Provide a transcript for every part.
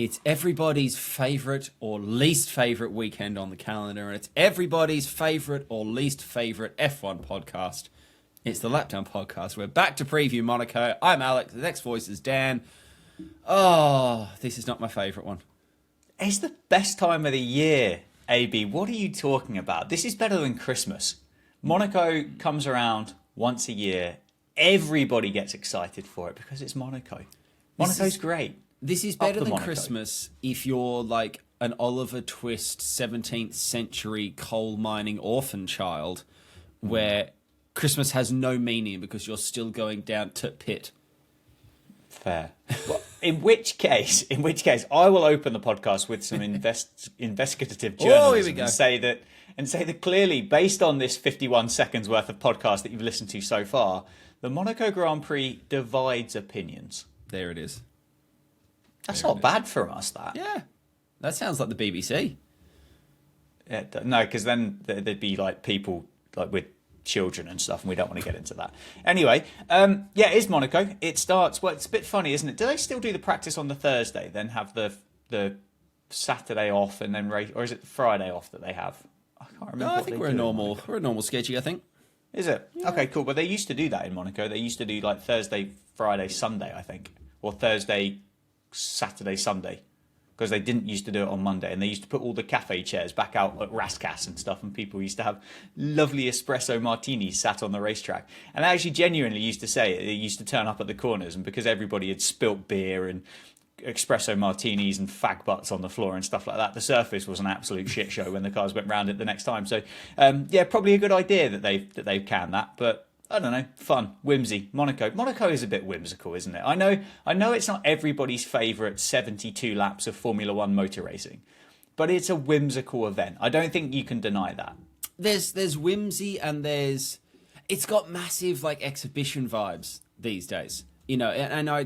It's everybody's favourite or least favourite weekend on the calendar, and it's everybody's favourite or least favourite F1 podcast. It's the Lapdown Podcast. We're back to preview Monaco. I'm Alex. The next voice is Dan. Oh, this is not my favourite one. It's the best time of the year, AB. What are you talking about? This is better than Christmas. Monaco comes around once a year. Everybody gets excited for it because it's Monaco. Monaco's great. This is better than Christmas if you're like an Oliver Twist 17th century coal mining orphan child where Christmas has no meaning because you're still going down to pit. Fair. Well, in which case, I will open the podcast with some investigative journalism and say that clearly, based on this 51 seconds worth of podcast that you've listened to so far, the Monaco Grand Prix divides opinions. There it is. That's not bad for us, that. Yeah. That sounds like the BBC. Yeah, no, because then there'd be like people like with children and stuff, and we don't want to get into that. Anyway, yeah, it is Monaco. It starts, well, it's a bit funny, isn't it? Do they still do the practice on the Thursday, then have the Saturday off, and then race, or is it Friday off that they have? I can't remember. No, I think we're a normal schedule, I think. Is it? Yeah. Okay, cool. But they used to do that in Monaco. They used to do like Thursday, Friday, Sunday, I think, or Thursday, Saturday, Sunday, because they didn't used to do it on Monday, and they used to put all the cafe chairs back out at Rascasse and stuff, and people used to have lovely espresso martinis sat on the racetrack. And I actually genuinely used to say it used to turn up at the corners, and because everybody had spilt beer and espresso martinis and fag butts on the floor and stuff like that, the surface was an absolute shit show when the cars went round it the next time. So yeah, probably a good idea that they've canned that, but I don't know, fun, whimsy. Monaco is a bit whimsical, isn't it? I know it's not everybody's favourite 72 laps of Formula One motor racing, but it's a whimsical event. I don't think you can deny that. There's whimsy, and it's got massive like exhibition vibes these days, you know. And I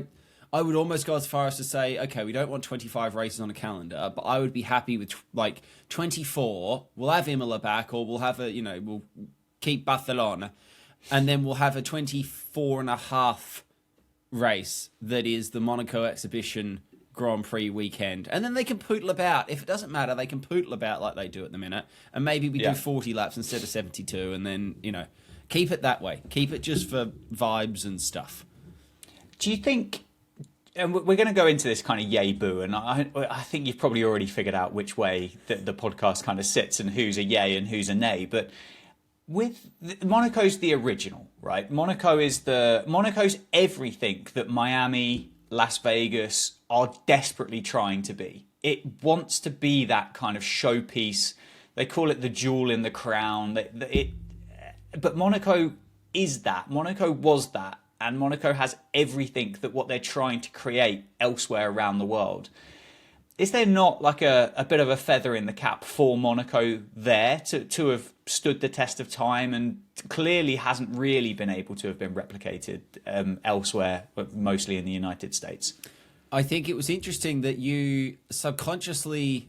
would almost go as far as to say, okay, we don't want 25 races on a calendar, but I would be happy with like 24. We'll have Imola back, or we'll have we'll keep Barcelona. And then we'll have a 24.5 race that is the Monaco Exhibition Grand Prix weekend. And then they can poodle about. If it doesn't matter, they can poodle about like they do at the minute. And maybe we do 40 laps instead of 72. And then, keep it that way. Keep it just for vibes and stuff. Do you think... And we're going to go into this kind of yay boo, and I think you've probably already figured out which way the podcast kind of sits and who's a yay and who's a nay. But... Monaco's the original, right? Monaco's everything that Miami, Las Vegas are desperately trying to be. It wants to be that kind of showpiece. They call it the jewel in the crown. But Monaco is that. Monaco was that. And Monaco has everything that what they're trying to create elsewhere around the world. Is there not like a bit of a feather in the cap for Monaco there to have stood the test of time, and clearly hasn't really been able to have been replicated elsewhere, but mostly in the United States? I think it was interesting that you subconsciously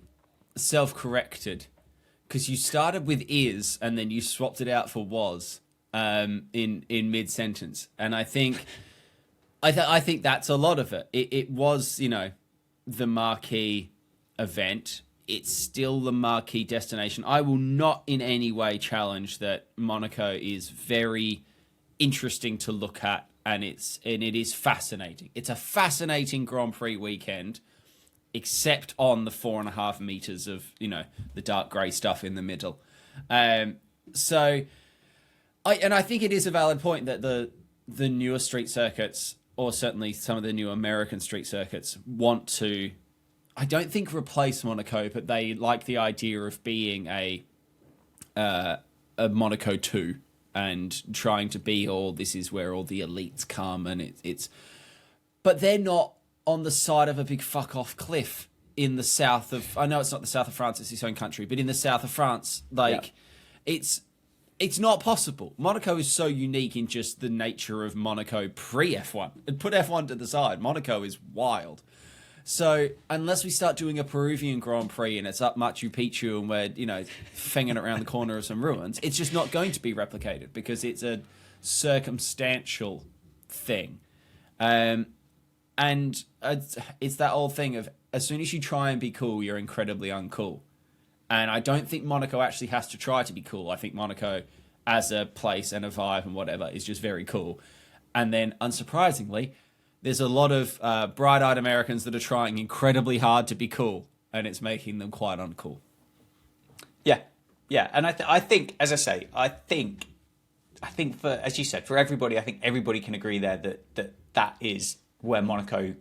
self-corrected, because you started with is and then you swapped it out for was in mid-sentence. And I think that's a lot of it. It was, the marquee event. It's still the marquee destination. I will not in any way challenge that Monaco is very interesting to look at, and it is fascinating. It's a fascinating Grand Prix weekend, except on the 4.5 meters of the dark grey stuff in the middle. So I think it is a valid point that the newer street circuits, or certainly some of the new American street circuits, want to, I don't think replace Monaco, but they like the idea of being a Monaco 2 and trying to be this is where all the elites come, and it's... But they're not on the side of a big fuck-off cliff in the south of... I know it's not the south of France, it's its own country, but in the south of France, It's not possible. Monaco is so unique in just the nature of Monaco pre-F1. And put F1 to the side, Monaco is wild. So unless we start doing a Peruvian Grand Prix and it's up Machu Picchu and we're, fanging around the corner of some ruins, it's just not going to be replicated because it's a circumstantial thing. And it's that old thing of as soon as you try and be cool, you're incredibly uncool. And I don't think Monaco actually has to try to be cool. I think Monaco, as a place and a vibe and whatever, is just very cool. And then, unsurprisingly, there's a lot of bright-eyed Americans that are trying incredibly hard to be cool, and it's making them quite uncool. Yeah, and I think, as I say, I think for, as you said, for everybody, I think everybody can agree there that is where Monaco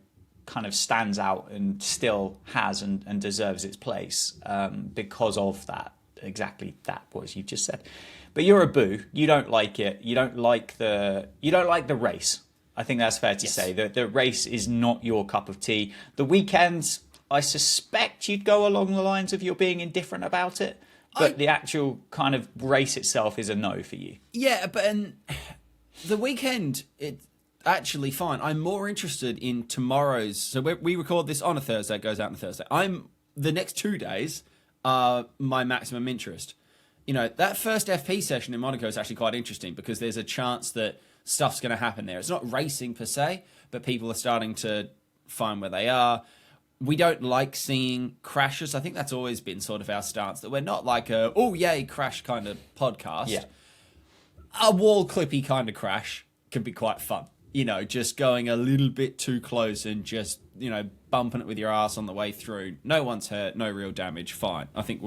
kind of stands out and still has and deserves its place because of that, exactly that what you just said. But you're a boo. You don't like it. You don't like the race. I think that's fair to say. The race is not your cup of tea. The weekends, I suspect you'd go along the lines of you're being indifferent about it. But the actual kind of race itself is a no for you. Yeah, but the weekend, it's actually fine. I'm more interested in tomorrow's. So we record this on a Thursday, it goes out on a Thursday. The next 2 days are my maximum interest. You know, that first FP session in Monaco is actually quite interesting because there's a chance that stuff's going to happen there. It's not racing per se, but people are starting to find where they are. We don't like seeing crashes. I think that's always been sort of our stance, that we're not like a, oh, yay, crash kind of podcast. Yeah. A wall clippy kind of crash can be quite fun. You know, just going a little bit too close and just, you know, bumping it with your ass on the way through. No one's hurt, no real damage, fine. I think,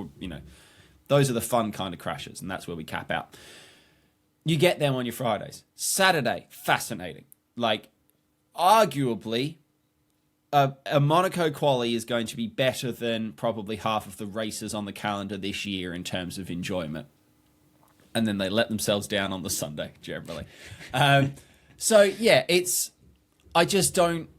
those are the fun kind of crashes, and that's where we cap out. You get them on your Fridays. Saturday, fascinating. Like, arguably, a Monaco quali is going to be better than probably half of the races on the calendar this year in terms of enjoyment. And then they let themselves down on the Sunday, generally. So, yeah, I just don't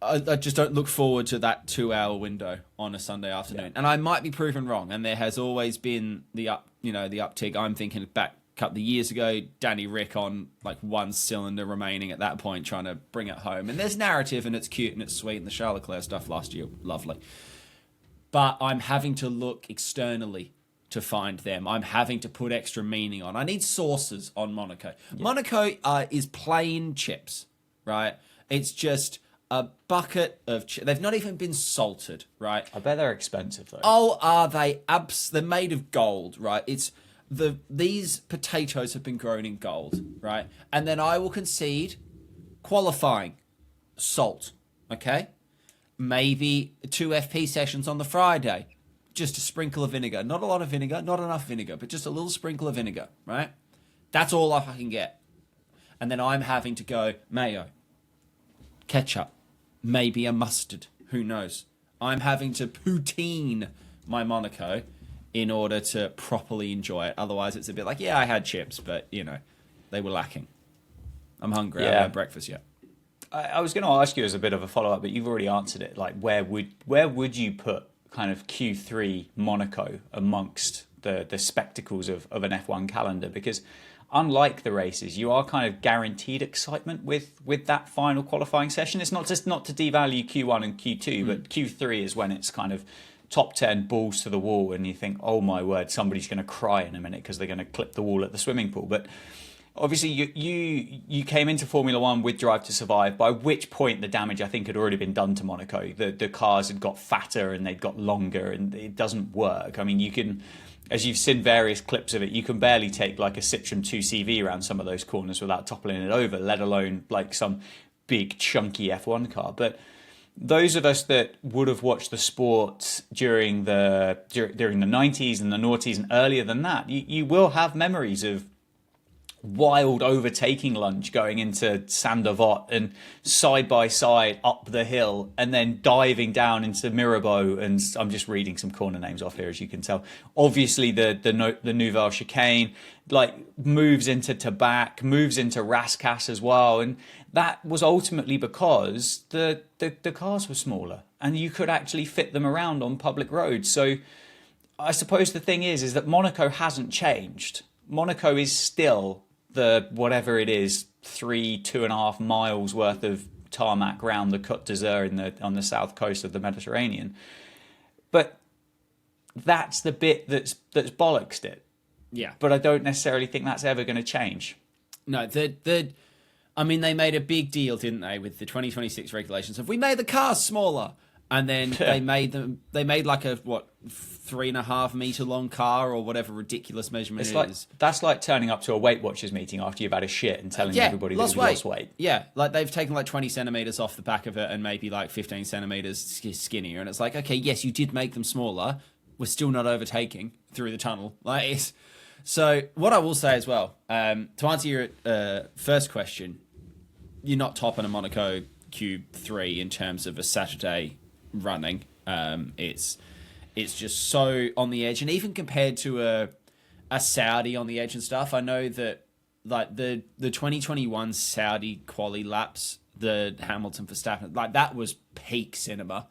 look forward to that 2-hour window on a Sunday afternoon. Yeah. And I might be proven wrong. And there has always been the uptick. I'm thinking back a couple of years ago, Danny Rick on like one cylinder remaining at that point, trying to bring it home. And there's narrative and it's cute and it's sweet. And the Charles Leclerc stuff last year, lovely. But I'm having to look externally to find them. I'm having to put extra meaning on. I need sources on Monaco. Yeah. Monaco is plain chips, right? It's just a bucket of chips. They've not even been salted, right? I bet they're expensive though. Oh, are they? They're made of gold, right? These potatoes have been grown in gold, right? And then I will concede qualifying salt, okay? Maybe 2 FP sessions on the Friday. Just a sprinkle of vinegar. Not a lot of vinegar, not enough vinegar, but just a little sprinkle of vinegar, right? That's all I can get. And then I'm having to go mayo, ketchup, maybe a mustard, who knows? I'm having to poutine my Monaco in order to properly enjoy it. Otherwise, it's a bit like, yeah, I had chips, but, they were lacking. I'm hungry. I haven't had breakfast yet. I was going to ask you as a bit of a follow-up, but you've already answered it. Like, where would you put kind of Q3 Monaco amongst the spectacles of an F1 calendar? Because unlike the races, you are kind of guaranteed excitement with that final qualifying session. It's not to devalue Q1 and Q2, but Q3 is when it's kind of top 10 balls to the wall and you think, oh my word, somebody's going to cry in a minute because they're going to clip the wall at the swimming pool. But obviously you came into Formula One with Drive to Survive, by which point the damage I think had already been done to Monaco. The cars had got fatter and they'd got longer and it doesn't work. I mean, you can, as you've seen various clips of it, you can barely take like a Citroen 2CV around some of those corners without toppling it over, let alone like some big chunky F1 car. But those of us that would have watched the sport during the 90s and the noughties and earlier than that, you will have memories of wild overtaking lunge going into Saint-Devote and side by side up the hill and then diving down into Mirabeau. And I'm just reading some corner names off here, as you can tell. Obviously the Nouvelle Chicane, like, moves into Tabac, moves into Rascasse as well. And that was ultimately because the cars were smaller and you could actually fit them around on public roads. So I suppose the thing is that Monaco hasn't changed. Monaco is still the, whatever it is, 2.5 miles worth of tarmac round the Côte d'Azur on the south coast of the Mediterranean. But that's the bit that's bollocksed it. Yeah. But I don't necessarily think that's ever going to change. No, I mean, they made a big deal, didn't they, with the 2026 regulations of we made the cars smaller, and then they made like a 3.5 meter long car or whatever ridiculous measurement it is. That's like turning up to a Weight Watchers meeting after you've had a shit and telling everybody that you've lost weight. Yeah, like they've taken like 20 centimeters off the back of it and maybe like 15 centimeters skinnier, and it's like, okay, yes, you did make them smaller. We're still not overtaking through the tunnel. So what I will say as well, to answer your first question, you're not topping a Monaco Q3 in terms of a Saturday running. It's just so on the edge, and even compared to a Saudi on the edge and stuff, I know that like the 2021 Saudi quali laps, the Hamilton Verstappen, like that was peak cinema.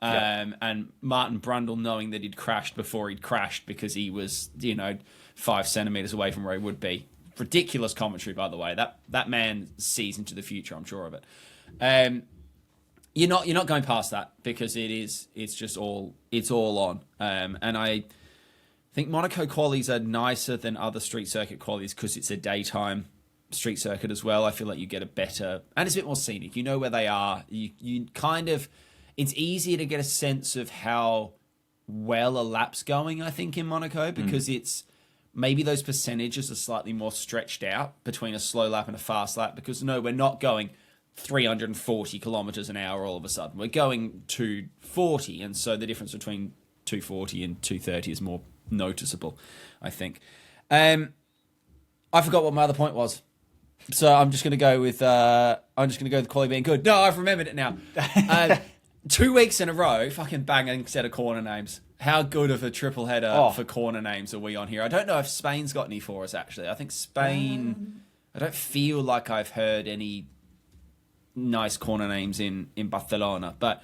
And Martin Brundle knowing that he'd crashed before he'd crashed because he was 5 centimeters away from where he would be. Ridiculous commentary, by the way. That man sees into the future, I'm sure of it. You're not going past that because it's all on. And I think Monaco qualies are nicer than other street circuit qualies because it's a daytime street circuit as well. I feel like you get a better, and it's a bit more scenic. You know where they are. You kind of, it's easier to get a sense of how well a lap's going, I think, in Monaco, because it's maybe those percentages are slightly more stretched out between a slow lap and a fast lap, because no, we're not going 340 kilometers an hour all of a sudden. We're going 240, and so the difference between 240 and 230 is more noticeable, I think. I forgot what my other point was, so I'm just going to go with the quality being good. No, I've remembered it now. 2 weeks in a row, fucking banging set of corner names. How good of a triple header for corner names are we on here? I don't know if Spain's got any for us, actually. I think Spain, I don't feel like I've heard any nice corner names in Barcelona. But,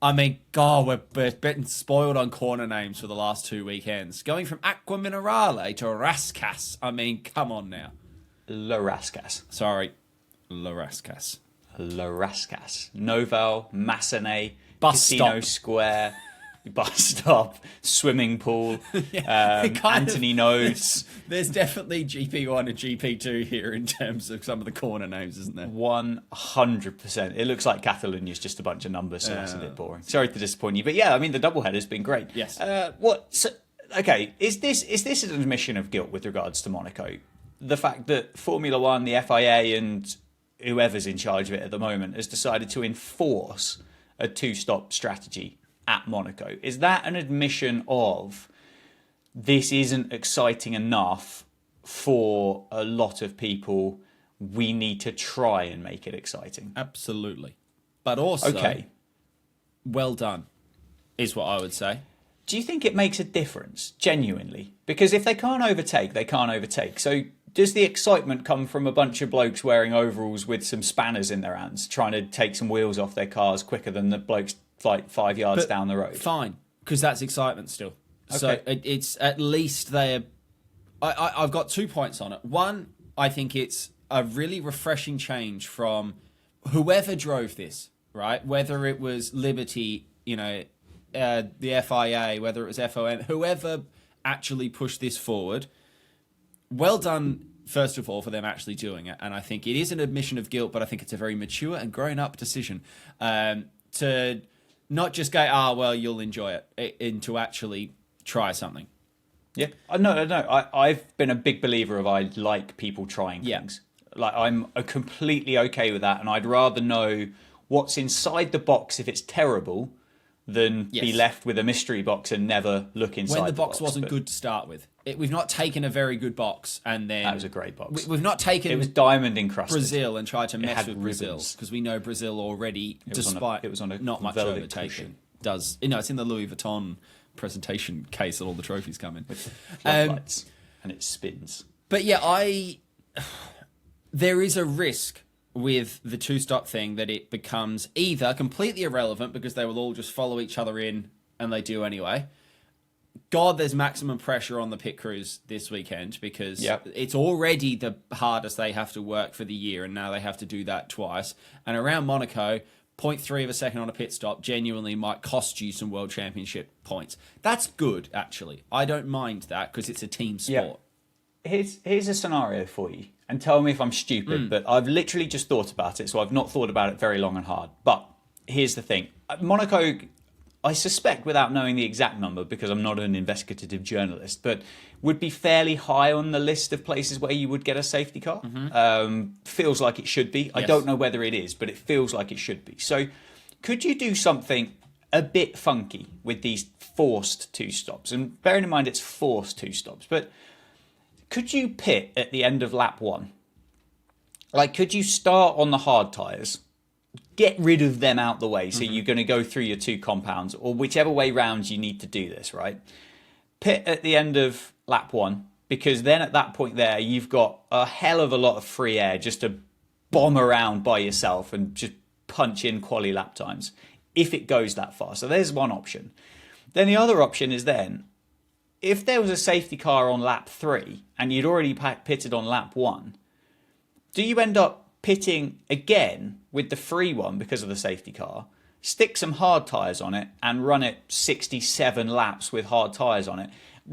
I mean, God, we're getting spoiled on corner names for the last 2 weekends. Going from Aqua Minerale to Rascas. I mean, come on now. La Rascas. Sorry. La Rascas. La Rascas. Noval, Massenet, Bus Casino stop. Square, bus stop, swimming pool, Anthony Nodes. There's definitely GP1 and GP2 here in terms of some of the corner names, isn't there? 100%. It looks like Catalonia's just a bunch of numbers, so that's a bit boring. Sorry to disappoint you, but yeah, I mean the doubleheader's been great. Yes. Is this an admission of guilt with regards to Monaco? The fact that Formula One, the FIA, and whoever's in charge of it at the moment has decided to enforce a two-stop strategy at Monaco. Is that an admission of this isn't exciting enough for a lot of people? We need to try and make it exciting. Absolutely. But also, well done, is what I would say. Do you think it makes a difference, genuinely? Because if they can't overtake, they can't overtake. So does the excitement come from a bunch of blokes wearing overalls with some spanners in their hands, trying to take some wheels off their cars quicker than the blokes like 5 yards down the road? Fine, because that's excitement still. Okay. So it's at least they're... I've got 2 points on it. One, I think it's a really refreshing change from whoever drove this, right? Whether it was Liberty, the FIA, whether it was FOM, whoever actually pushed this forward. Well done, first of all, for them actually doing it. And I think it is an admission of guilt, but I think it's a very mature and grown-up decision to not just go, well, you'll enjoy it, and to actually try something. Yeah. No. I've been a big believer of I like people trying things. Like, I'm completely okay with that, and I'd rather know what's inside the box if it's terrible than be left with a mystery box and never look inside. When the box wasn't good to start with. We've not taken a very good box and then... That was a great box. We've not taken... It was diamond encrusted. Brazil and tried to mess with Brazil, because we know Brazil already, despite not much overtaking, does... it's in the Louis Vuitton presentation case that all the trophies come in. With floodlights, and it spins. But yeah, there is a risk with the two-stop thing that it becomes either completely irrelevant because they will all just follow each other in, and they do anyway. God, there's maximum pressure on the pit crews this weekend because it's already the hardest they have to work for the year, and now they have to do that twice. And around Monaco, 0.3 of a second on a pit stop genuinely might cost you some World Championship points. That's good, actually. I don't mind that because it's a team sport. Here's a scenario for you. and tell me if I'm stupid, but I've literally just thought about it, so I've not thought about it very long and hard. But here's the thing. Monaco, I suspect, without knowing the exact number, because I'm not an investigative journalist, but would be fairly high on the list of places where you would get a safety car. Feels like it should be. Yes. I don't know whether it is, but it feels like it should be. So could you do something a bit funky with these forced two stops? And bearing in mind it's forced two stops, but could you pit at the end of lap one? Like, could you start on the hard tyres, get rid of them out the way, so you're going to go through your two compounds, or whichever way round you need to do this, right? Pit at the end of lap one, because then at that point there, you've got a hell of a lot of free air just to bomb around by yourself and just punch in quali lap times, if it goes that far. So there's one option. Then the other option is then, if there was a safety car on lap 3 and you'd already pitted on lap 1, do you end up pitting again with the free one because of the safety car, stick some hard tyres on it and run it 67 laps with hard tyres on it,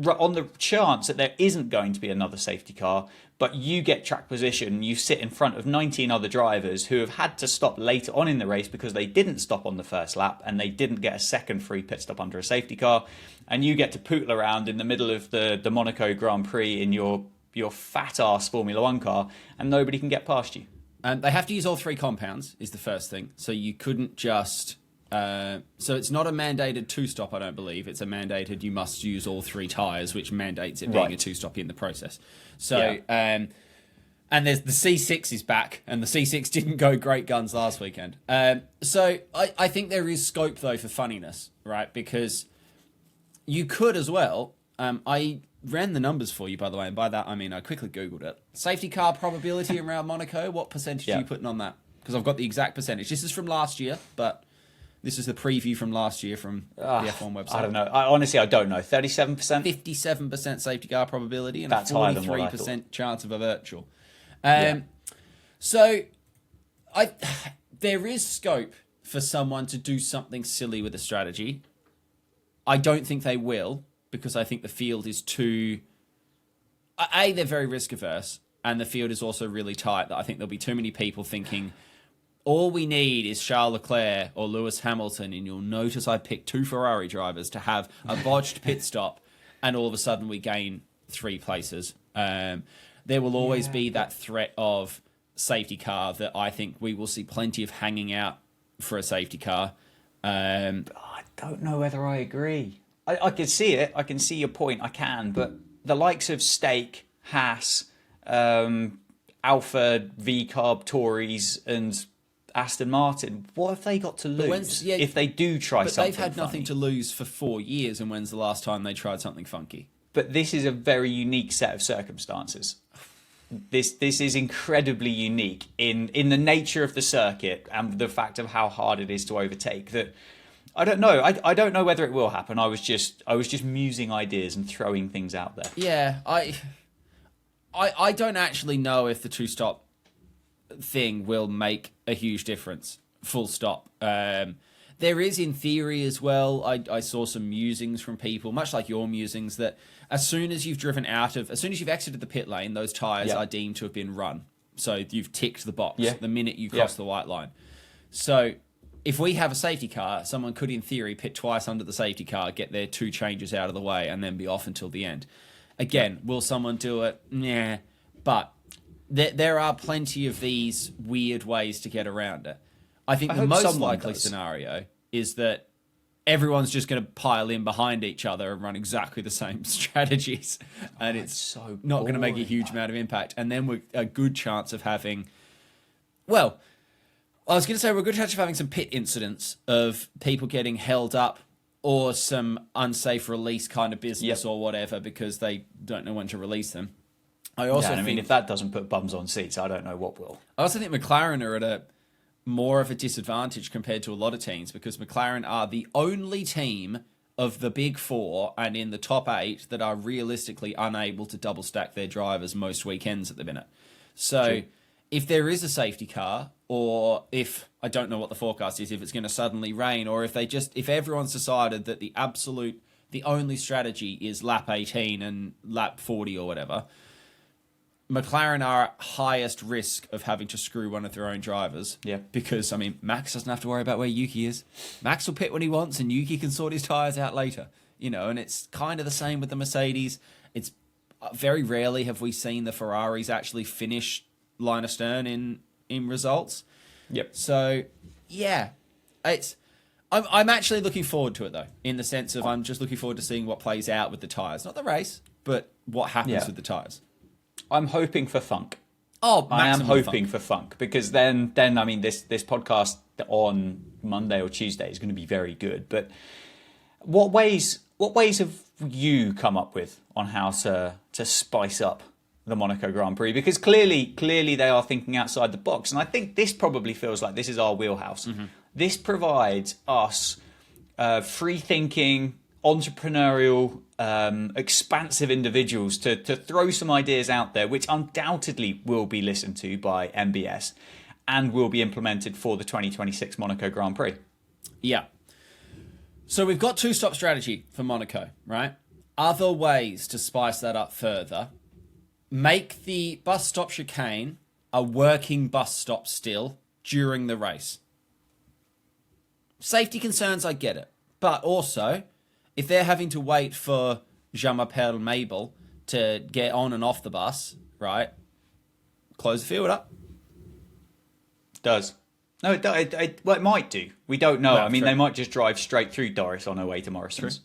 on the chance that there isn't going to be another safety car, but you get track position, you sit in front of 19 other drivers who have had to stop later on in the race because they didn't stop on the first lap and they didn't get a second free pit stop under a safety car, and you get to pootle around in the middle of the Monaco Grand Prix in your fat-ass Formula 1 car, and nobody can get past you. They have to use all three compounds, is the first thing. So you couldn't just... so it's not a mandated two-stop, I don't believe. It's a mandated you must use all three tyres, which mandates it being a two-stop in the process. So, and there's the C6 is back, and the C6 didn't go great guns last weekend. So I think there is scope, though, for funniness, right? Because you could as well... I ran the numbers for you, by the way, and by that I mean I quickly Googled it. Safety car probability around Monaco, what percentage are you putting on that? Because I've got the exact percentage. This is from last year, but... This is the preview from last year from the F1 website. I don't know. Honestly, I don't know. 37%? 57% safety car probability and That's a 43% chance of a virtual. So there is scope for someone to do something silly with a strategy. I don't think they will, because I think the field is too... A, they're very risk averse, and the field is also really tight, that I think there'll be too many people thinking... All we need is Charles Leclerc or Lewis Hamilton, and you'll notice I picked two Ferrari drivers to have a botched pit stop, and all of a sudden we gain 3 places. There will always be that threat of safety car that I think we will see plenty of hanging out for a safety car. I don't know whether I agree. I can see it. I can see your point. I can. But the likes of Stake, Haas, Alpha, V-Carb, Tories, and... Aston Martin, what have they got to lose if they do try something But they've had nothing to lose for 4 years, and when's the last time they tried something funky? But this is a very unique set of circumstances. This is incredibly unique in the nature of the circuit and the fact of how hard it is to overtake. That I don't know. I don't know whether it will happen. I was just musing ideas and throwing things out there. Yeah, I don't actually know if the two-stop thing will make a huge difference, full stop. There is, in theory as well, I saw some musings from people, much like your musings, that as soon as you've exited the pit lane, those tyres are deemed to have been run. So you've ticked the box the minute you cross the white line. So if we have a safety car, someone could, in theory, pit twice under the safety car, get their 2 changes out of the way, and then be off until the end. Again, will someone do it? Nah. But there are plenty of these weird ways to get around it. I think the most likely scenario is that everyone's just going to pile in behind each other and run exactly the same strategies. And it's so not going to make a huge amount of impact. And then we're a good chance of having... Well, I was going to say we're a good chance of having some pit incidents of people getting held up or some unsafe release kind of business or whatever because they don't know when to release them. I mean, if that doesn't put bums on seats, I don't know what will. I also think McLaren are at more of a disadvantage compared to a lot of teams because McLaren are the only team of the big 4 and in the top 8 that are realistically unable to double stack their drivers most weekends at the minute. So if there is a safety car, or if I don't know what the forecast is, if it's going to suddenly rain, or if everyone's decided that the only strategy is lap 18 and lap 40 or whatever, McLaren are at highest risk of having to screw one of their own drivers. Yeah. Because, I mean, Max doesn't have to worry about where Yuki is. Max will pit when he wants, and Yuki can sort his tyres out later. You know, and it's kind of the same with the Mercedes. It's very rarely have we seen the Ferraris actually finish line astern in results. Yep. So, yeah, I'm actually looking forward to it, though, in the sense of I'm just looking forward to seeing what plays out with the tyres. Not the race, but what happens with the tyres. I'm hoping for funk. Oh, I am maximum hoping for funk, because then I mean, this podcast on Monday or Tuesday is going to be very good. But what ways have you come up with on how to spice up the Monaco Grand Prix? Because clearly they are thinking outside the box, and I think this probably feels like this is our wheelhouse. Mm-hmm. This provides us free-thinking, entrepreneurial, expansive individuals to throw some ideas out there, which undoubtedly will be listened to by MBS and will be implemented for the 2026 Monaco Grand Prix. Yeah. So we've got two-stop strategy for Monaco, right? Other ways to spice that up further. Make the bus stop chicane a working bus stop still during the race. Safety concerns, I get it. But also, if they're having to wait for Jean-Marc Mabel to get on and off the bus, right, close the field up. Does. No, it might do. We don't know. Well, I mean, true. they might just drive straight through Doris on her way to Morrison's.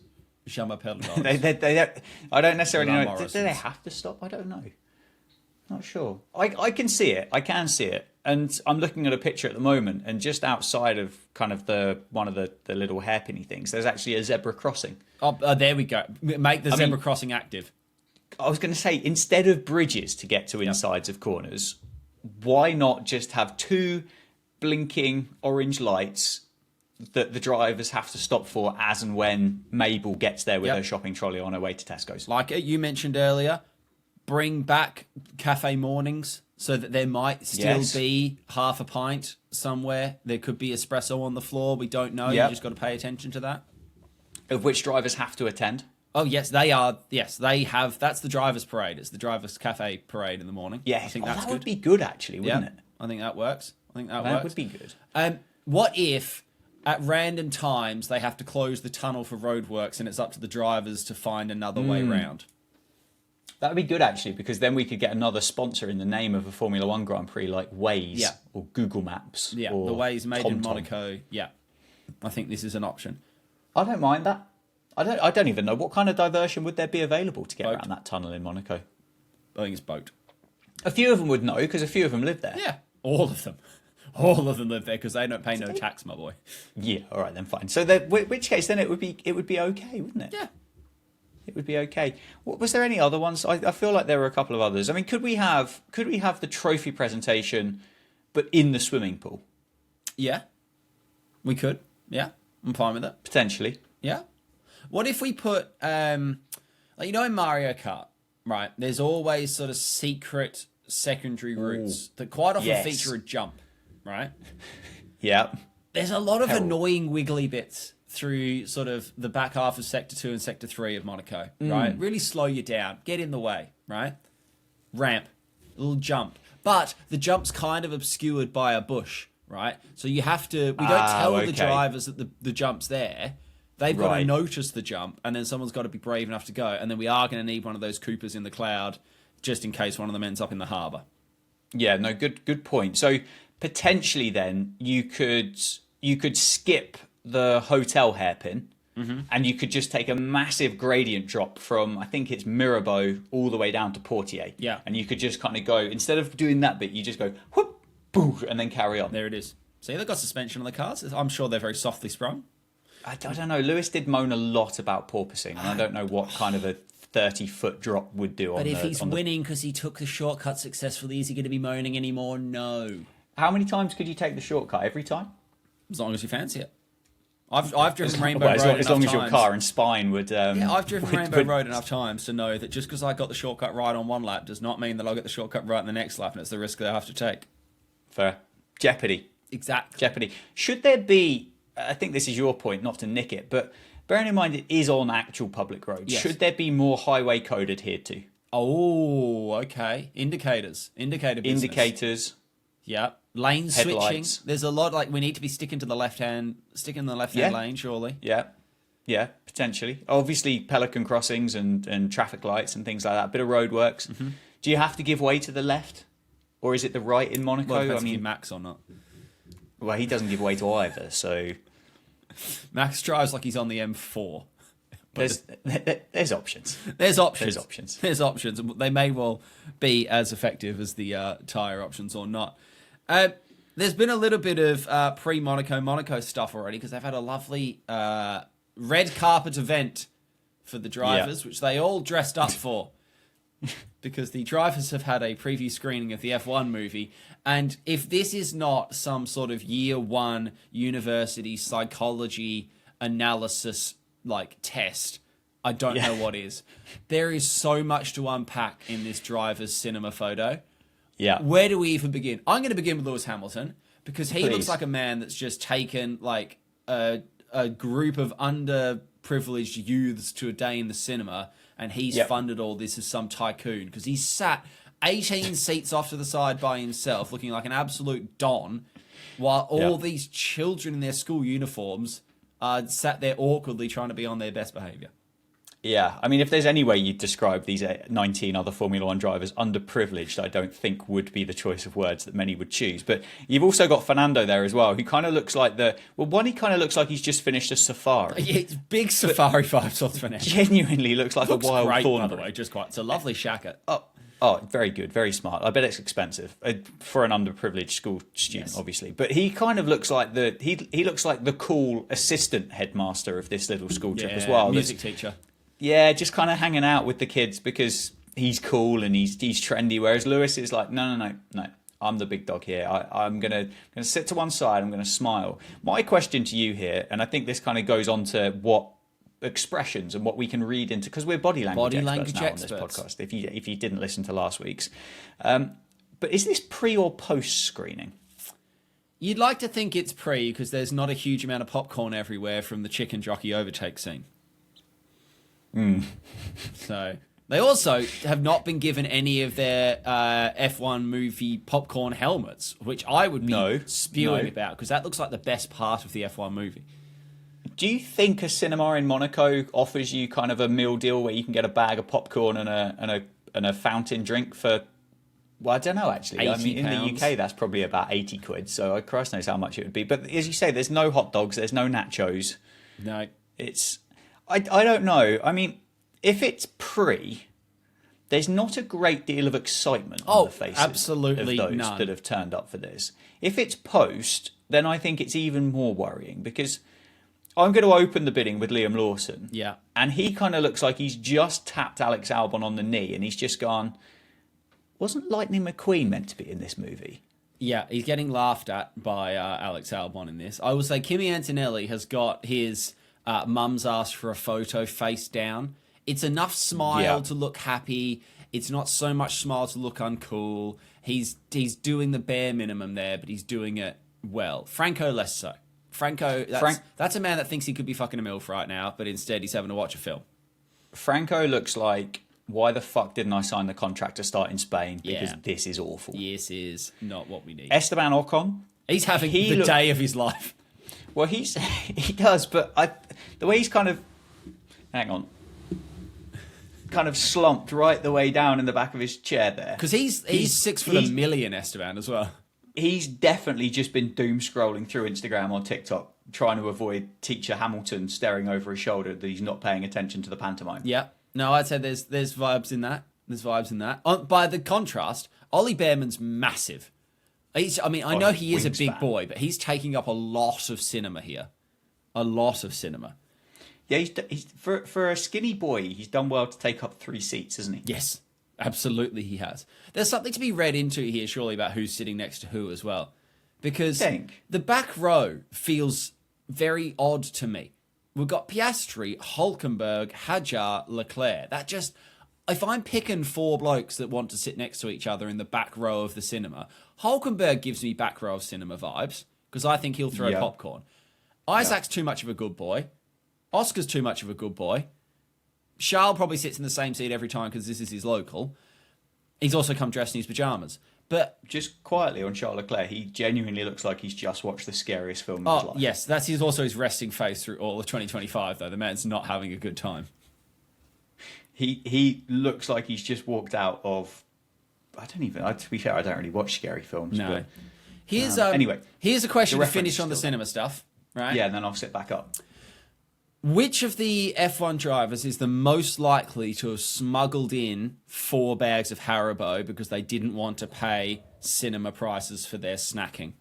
Jean-Marc I don't necessarily know. Morrison's. Do they have to stop? I don't know. Not sure. I can see it. I can see it. And I'm looking at a picture at the moment, and just outside of kind of one of the little hairpinny things, there's actually a zebra crossing. Oh, there we go. Make the zebra crossing active. I was going to say, instead of bridges to get to insides of corners, why not just have two blinking orange lights that the drivers have to stop for as and when Mabel gets there with her shopping trolley on her way to Tesco's? Like you mentioned earlier, bring back cafe mornings so that there might still be half a pint somewhere. There could be espresso on the floor. We don't know. You just got to pay attention to that. Of which drivers have to attend. Oh, yes, they are. Yes, they have. That's the driver's parade. It's the driver's cafe parade in the morning. Yes, I think that's that good. would be good, actually, wouldn't it? I think that works. That works. would be good. What if at random times they have to close the tunnel for roadworks and it's up to the drivers to find another way round? That would be good, actually, because then we could get another sponsor in the name of a Formula One Grand Prix, like Waze or Google Maps. Yeah, or the Waze made in TomTom. Monaco. Yeah, I think this is an option. I don't mind that. I don't even know what kind of diversion would there be available to get Boat. around that tunnel in Monaco. I think it's boat. A few of them would know, because a few of them live there. Yeah, all of them. All of them live there because they don't pay no tax, my boy. Yeah, all right, then fine. So, which case, then it would be okay, wouldn't it? Yeah. It would be okay. Was there any other ones? I feel like there were a couple of others. I mean, could we have the trophy presentation, but in the swimming pool? Yeah, we could. Yeah, I'm fine with it. Potentially. Yeah. What if we put, in Mario Kart, right? There's always sort of secret secondary routes that quite often feature a jump, right? Yeah. There's a lot of annoying wiggly bits through sort of the back half of Sector 2 and Sector 3 of Monaco, right? Really slow you down, get in the way, right? Ramp, little jump. But the jump's kind of obscured by a bush, right? So we don't tell the drivers that the jump's there. They've got to notice the jump, and then someone's got to be brave enough to go. And then we are going to need one of those Coopers in the cloud just in case one of them ends up in the harbour. Yeah, no, good point. So potentially then you could skip the hotel hairpin, and you could just take a massive gradient drop from, I think it's Mirabeau, all the way down to Portier. Yeah. And you could just kind of go, instead of doing that bit, you just go whoop, boo, and then carry on. There it is. See, they've got suspension on the cars. I'm sure they're very softly sprung. I don't know. Lewis did moan a lot about porpoising, and I don't know what kind of a 30-foot drop would do on But if he's winning because he took the shortcut successfully, is he going to be moaning anymore? No. How many times could you take the shortcut? Every time? As long as you fancy it. I've driven Rainbow Road as long as your car and spine would... I've driven Rainbow Road enough times to know that just because I got the shortcut right on one lap does not mean that I'll get the shortcut right in the next lap, and it's the risk that I have to take. Fair. Jeopardy. Exactly. Jeopardy. Should there be... I think this is your point, not to nick it, but bearing in mind it is on actual public roads, should there be more highway code adhered to? Oh, okay. Indicator business. Indicators. Yeah. Lane switching. Headlights. There's a lot, like, we need to be sticking to the left-hand lane, surely. Yeah, potentially. Obviously, pelican crossings and traffic lights and things like that. Bit of roadworks. Mm-hmm. Do you have to give way to the left? Or is it the right in Monaco? Well, depends if you Max or not. Well, he doesn't give way to either, so... Max drives like he's on the M4. There's options. There's options. There's options. And they may well be as effective as the tyre options or not. There's been a little bit of pre-Monaco stuff already because they've had a lovely red carpet event for the drivers, which they all dressed up for. Because the drivers have had a preview screening of the F1 movie. And if this is not some sort of year one university psychology analysis like test, I don't know what is. There is so much to unpack in this driver's cinema photo. Yeah. Where do we even begin? I'm going to begin with Lewis Hamilton because he Please. looks like a man that's just taken like a group of underprivileged youths to a day in the cinema, and he's funded all this as some tycoon because he's sat 18 seats off to the side by himself looking like an absolute don while all these children in their school uniforms are sat there awkwardly trying to be on their best behaviour. Yeah, I mean, if there's any way you'd describe these 19 other Formula One drivers underprivileged, I don't think would be the choice of words that many would choose. But you've also got Fernando there as well, who kind of looks like he kind of looks like he's just finished a safari. It's big safari vibes on Fernando. Genuinely looks like Looks a wild great, thorn. by the way, it's a lovely shacket. Oh, very good, very smart. I bet it's expensive for an underprivileged school student, obviously. But he kind of looks like he looks like the cool assistant headmaster of this little school trip as well. Music teacher. Yeah, just kind of hanging out with the kids because he's cool and he's trendy. Whereas Lewis is like, no. I'm the big dog here. I'm gonna sit to one side. I'm gonna smile. My question to you here, and I think this kind of goes on to what expressions and what we can read into, because we're body language experts now on this podcast. If you didn't listen to last week's, but is this pre or post screening? You'd like to think it's pre because there's not a huge amount of popcorn everywhere from the chicken jockey overtake scene. So they also have not been given any of their F1 movie popcorn helmets, which I would be spewing about because that looks like the best part of the F1 movie. Do you think a cinema in Monaco offers you kind of a meal deal where you can get a bag of popcorn and a fountain drink for? Well, I don't know actually. I mean, in the UK that's probably about 80 quid. So Christ knows how much it would be. But as you say, there's no hot dogs, there's no nachos. No, it's. I don't know. I mean, if it's pre, there's not a great deal of excitement on the faces absolutely of those none. that have turned up for this. If it's post, then I think it's even more worrying because I'm going to open the bidding with Liam Lawson. Yeah. And he kind of looks like he's just tapped Alex Albon on the knee and he's just gone, wasn't Lightning McQueen meant to be in this movie? Yeah, he's getting laughed at by Alex Albon in this. I will say Kimi Antonelli has got his mum's asked for a photo face down. It's enough smile to look happy. It's not so much smile to look uncool. He's doing the bare minimum there, but he's doing it well. Franco less so. Franco, that's a man that thinks he could be fucking a MILF right now, but instead he's having to watch a film. Franco looks like, why the fuck didn't I sign the contract to start in Spain? Because this is awful. This is not what we need. Esteban Ocon. He's having the day of his life. Well, he does, but the way he's kind of, hang on, kind of slumped right the way down in the back of his chair there. Because he's 6'1", Esteban, as well. He's definitely just been doom scrolling through Instagram or TikTok, trying to avoid Teacher Hamilton staring over his shoulder that he's not paying attention to the pantomime. Yeah. No, I'd say there's vibes in that. There's vibes in that. By the contrast, Ollie Behrman's massive. I know he is a big boy, but he's taking up a lot of cinema here. A lot of cinema. Yeah, he's for a skinny boy, he's done well to take up 3 seats, hasn't he? Yes, absolutely he has. There's something to be read into here, surely, about who's sitting next to who as well. Because the back row feels very odd to me. We've got Piastri, Hülkenberg, Hadjar, Leclerc. That just... If I'm picking 4 blokes that want to sit next to each other in the back row of the cinema, Hülkenberg gives me back row of cinema vibes, because I think he'll throw popcorn. Isaac's too much of a good boy. Oscar's too much of a good boy. Charles probably sits in the same seat every time because this is his local. He's also come dressed in his pajamas. But just quietly on Charles Leclerc, he genuinely looks like he's just watched the scariest film of his life. Yes, that's also his resting face through all of 2025, though. The man's not having a good time. He looks like he's just walked out of... to be fair, I don't really watch scary films. No. But, anyway, here's a question to finish on the still. cinema stuff, right? Yeah, and then I'll sit back up. Which of the F1 drivers is the most likely to have smuggled in 4 bags of Haribo because they didn't want to pay cinema prices for their snacking?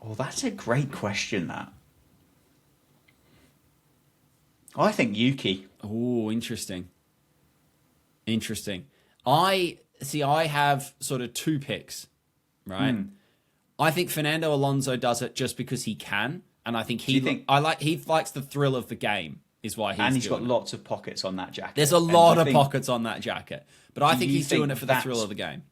Oh, that's a great question, that. I think Yuki. Oh, interesting. I have sort of 2 picks, right? I think Fernando Alonso does it just because he can. And I think he likes the thrill of the game is why he's got lots of pockets on that jacket. There's a lot of pockets on that jacket, but I think he's doing it for the thrill of the game.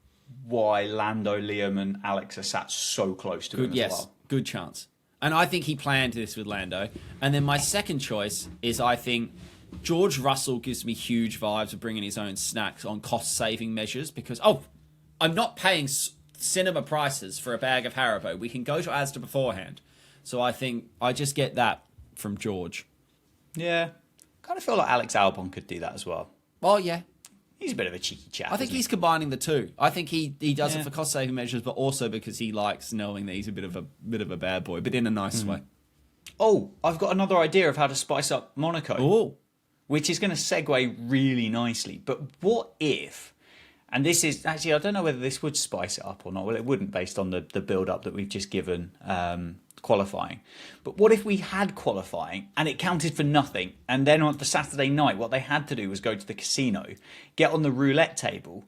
Why Lando, Liam, and Alex are sat so close to him as well. Good chance. And I think he planned this with Lando. And then my second choice is I think George Russell gives me huge vibes of bringing his own snacks on cost-saving measures because I'm not paying cinema prices for a bag of Haribo. We can go to Asda beforehand. So I think I just get that from George. Yeah. Kind of feel like Alex Albon could do that as well. Oh, yeah. He's a bit of a cheeky chap. I think he's combining the two. I think he does it for cost-saving measures, but also because he likes knowing that he's a bit of a bad boy, but in a nice way. Oh, I've got another idea of how to spice up Monaco. Oh. Which is going to segue really nicely. But what if... And this is... Actually, I don't know whether this would spice it up or not. Well, it wouldn't based on the build-up that we've just given... qualifying. But what if we had qualifying and it counted for nothing, and then on the Saturday night what they had to do was go to the casino, get on the roulette table,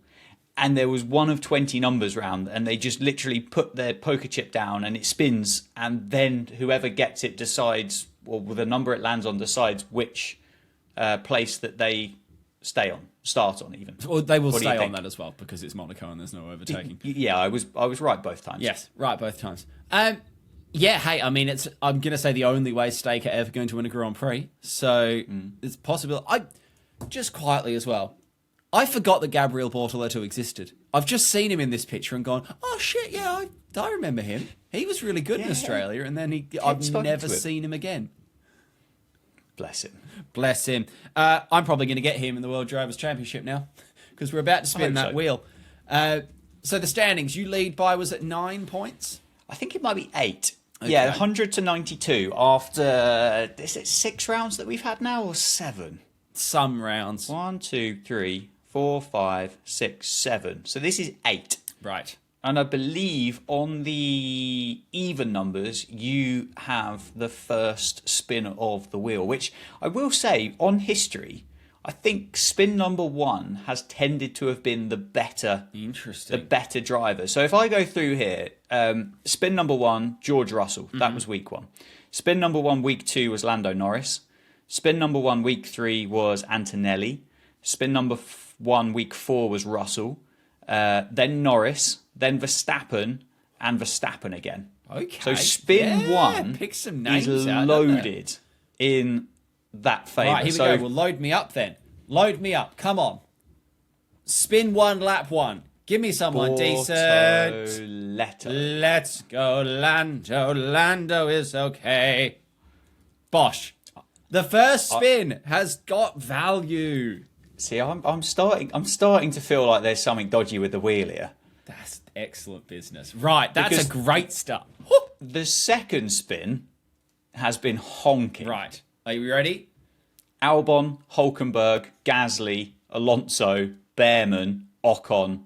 and there was one of 20 numbers round, and they just literally put their poker chip down and it spins, and then whoever gets it decides, or the number it lands on decides which place that they start on even. Or they will stay on that as well because it's Monaco and there's no overtaking. Yeah, I was right both times. Yes, right both times. Yeah, hey, I mean, I'm going to say the only way Stake are ever going to win a Grand Prix. So it's possible. Just quietly as well, I forgot that Gabriel Bortoleto existed. I've just seen him in this picture and gone, oh shit, yeah, I remember him. He was really good in Australia, and then I've never seen him again. Bless him. Bless him. I'm probably going to get him in the World Drivers' Championship now because we're about to spin that wheel. So the standings, you lead by, was it 9 points? I think it might be 8. Okay. Yeah, 100 to 92 after, is it 6 rounds that we've had now or 7? Some rounds. 1, 2, 3, 4, 5, 6, 7. So this is 8. Right. And I believe on the even numbers, you have the first spin of the wheel, which I will say, on history, I think spin number 1 has tended to have been the better driver. So if I go through here, spin number 1, George Russell. That was week 1. Spin number 1, week 2 was Lando Norris. Spin number 1, week 3 was Antonelli. Spin number 1, week 4 was Russell. Then Norris. Then Verstappen. And Verstappen again. Okay. So spin 1 pick some names is out, loaded in that favour. Right, here we go. Well, load me up then. Load me up. Come on. Spin 1, lap 1. Give me someone decent. Let's go, Lando. Lando is okay. Bosh. The first spin has got value. See, I'm starting to feel like there's something dodgy with the wheel here. That's excellent business. Right, that's a great start. The second spin has been honking. Right. Are you ready? Albon, Hulkenberg, Gasly, Alonso, Behrman, Ocon.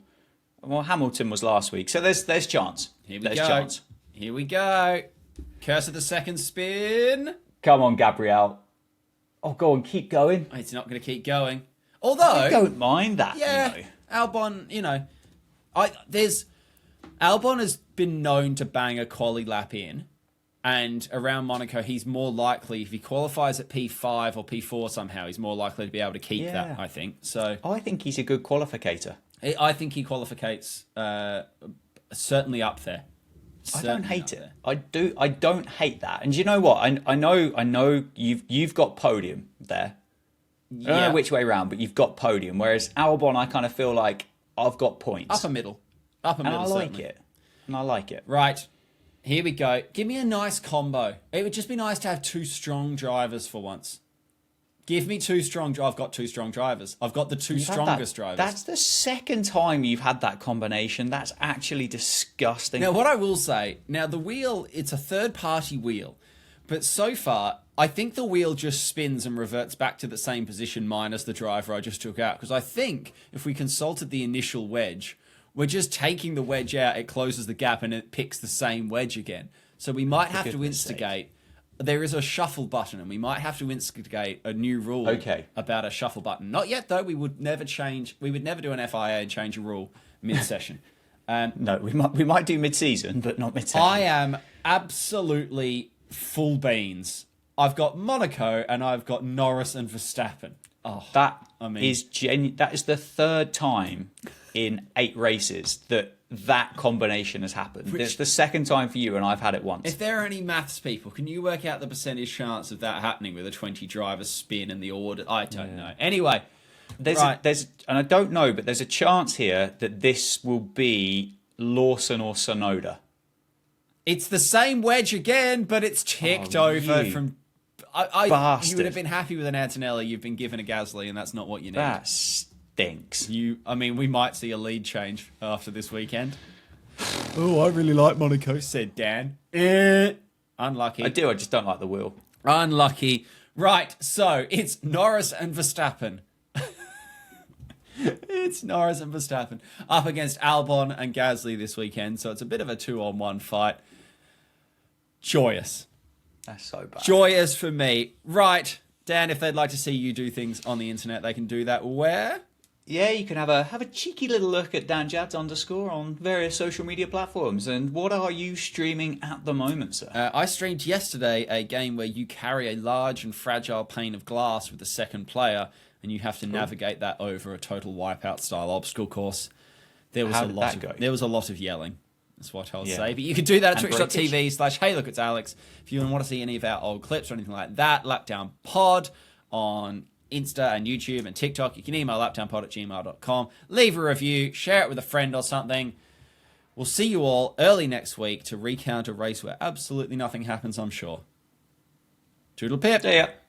Well, Hamilton was last week, so there's chance. Here we go. Here we go. Curse of the second spin. Come on, Gabriel. Oh, go on, keep going. It's not going to keep going. Although I don't mind that. Yeah, Albon. Albon has been known to bang a quali lap in. And around Monaco, he's more likely, if he qualifies at P5 or P4 somehow, he's more likely to be able to keep that, I think. So I think he's a good qualificator. I think he qualificates certainly up there. I don't hate it. I don't hate that. And you know what? I know you've got podium there. I don't know which way round, but you've got podium. Whereas Albon, I kind of feel like I've got points. Upper middle. Upper and middle, I like certainly. it. And I like it. Right. Here we go. Give me a nice combo. It would just be nice to have two strong drivers for once. Give me two strong... I've got two strong drivers. I've got the two strongest drivers. That's the second time you've had that combination. That's actually disgusting. Now, what I will say... Now, the wheel, it's a third-party wheel. But so far, I think the wheel just spins and reverts back to the same position minus the driver I just took out. Because I think if we consulted the initial wedge, we're just taking the wedge out, it closes the gap, and it picks the same wedge again. So we might have to instigate... There is a shuffle button, and we might have to instigate a new rule about a shuffle button. Not yet, though. We would never change. We would never do an FIA and change a rule mid-session. No, we might do mid-season, but not mid-session. I am absolutely full beans. I've got Monaco, and I've got Norris and Verstappen. Oh, that is the third time in 8 races that combination has happened. It's the second time for you, and I've had it once. If there are any maths people, can you work out the percentage chance of that happening with a 20 driver spin and the order? I don't know. Anyway, and I don't know, but there's a chance here that this will be Lawson or Sonoda. It's the same wedge again, but it's ticked over from. You would have been happy with an Antonelli. You've been given a Gasly, and that's not what you need. That stinks. We might see a lead change after this weekend. Oh, I really like Monaco, said Dan. Unlucky. I do, I just don't like the wheel. Unlucky. Right, so it's Norris and Verstappen. It's Norris and Verstappen up against Albon and Gasly this weekend, so it's a bit of a 2-on-1 fight. Joyous. That's so bad. Joyous for me. Right, Dan, if they'd like to see you do things on the internet, they can do that where? Yeah, you can have a cheeky little look at DanJads_ on various social media platforms. And what are you streaming at the moment, sir? I streamed yesterday a game where you carry a large and fragile pane of glass with the second player, and you have to navigate that over a total wipeout style obstacle course. There was a lot of yelling. That's what I'll say. But you can do that at twitch.tv/HeyLookIt'sAlex. If you want to see any of our old clips or anything like that, Lapdown Pod on Insta and YouTube and TikTok. You can email lapdownpod@gmail.com. Leave a review, share it with a friend or something. We'll see you all early next week to recount a race where absolutely nothing happens, I'm sure. Toodle pip. See ya.